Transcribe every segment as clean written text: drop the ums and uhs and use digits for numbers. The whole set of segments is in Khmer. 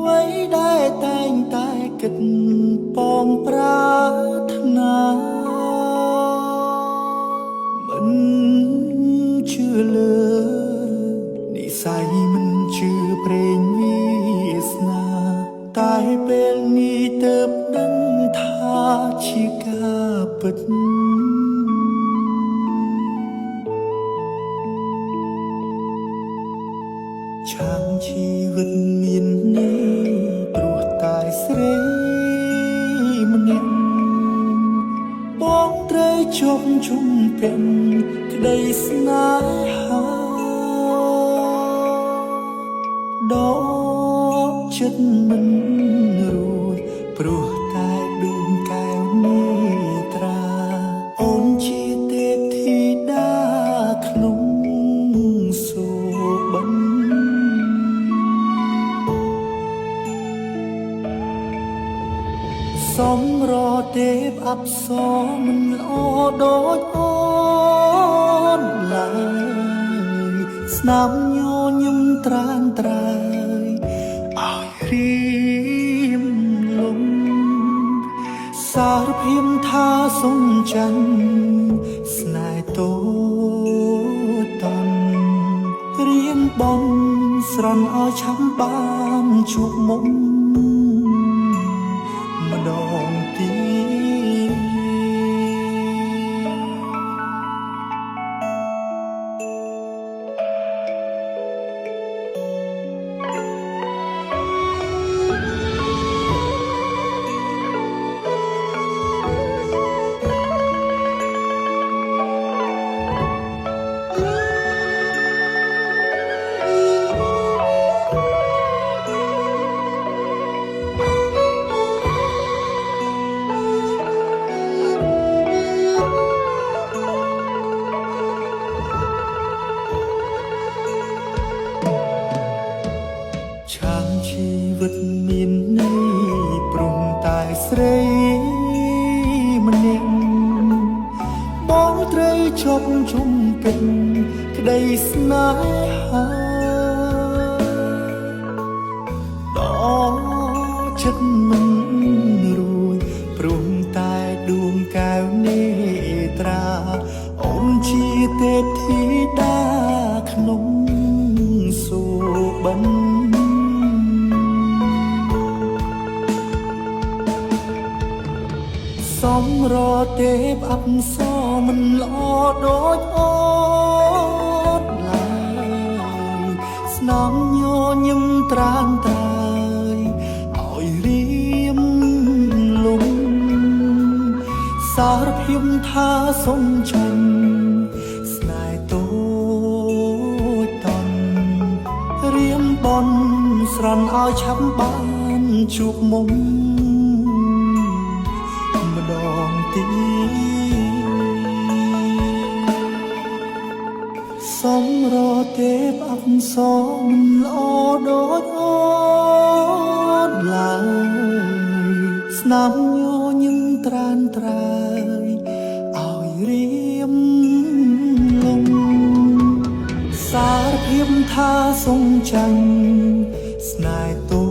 អ្វីដែលតែងតែគិតពងប្រាថ្នាមិនជឿលើនិស័យមិនជឿព្រេងវាសនាតែពេលនេះទើបដឹងថាជាការពិតឆាងជីវិតមាននេះព្រោះតែស្រីម្នាក់បងត្រូវជប់ជុំពេញក្តីស្នេហាដកចិត្តមិនរួចព្រោះតែដួងកែវនេត្រាអូនជាទេពធីតាក្នុងសូបិនសំរទេពអប្សរមិនល្អដូចអូនឡើយស្នាមញញឹមត្រានត្រើយឲ្យរៀមលំសារភាពថាសុំចាញ់ស្នេហ៍តូចតន់រៀមបងស្រន់ឲ្យឆាំបានជួបមុខម្ដងទៀតឆាងជីវិតមានន័យព្រមតែស្រីម្នាក់បងត្រូវជប់ជុំពេញក្តីស្នេហាដល់ចិត្តមិនរួចព្រមតែដួងកែវនេត្រាអូនជាទេពធីតាក្នុងសូបិនសំរទេពអប្សរមិនល្អដូចអូនឡើយស្នាមញញឹមត្រានត្រើយឲ្យរៀមលំសារភាពថាសុំចាញ់ស្នេហ៍តូចតន់រៀមបនស្រន់ឲ្យឆាប់បានជួបមុខម្ដងទៀតសំរទេពអប្សរមិនល្អដូចអូនឡើយស្នាមញញឹមត្រានត្រើយឲ្យរៀមលំសារភាពថាសុំចាញ់ស្នេហ៍តូ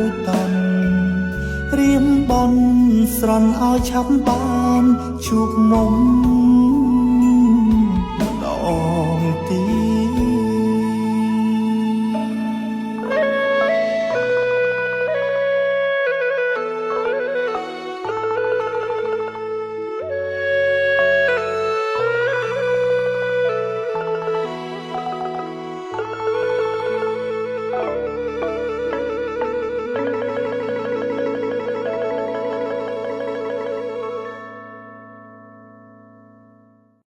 ចតន់រៀមបនស្រន់ឲ្យឆាប់បានជួបមុំ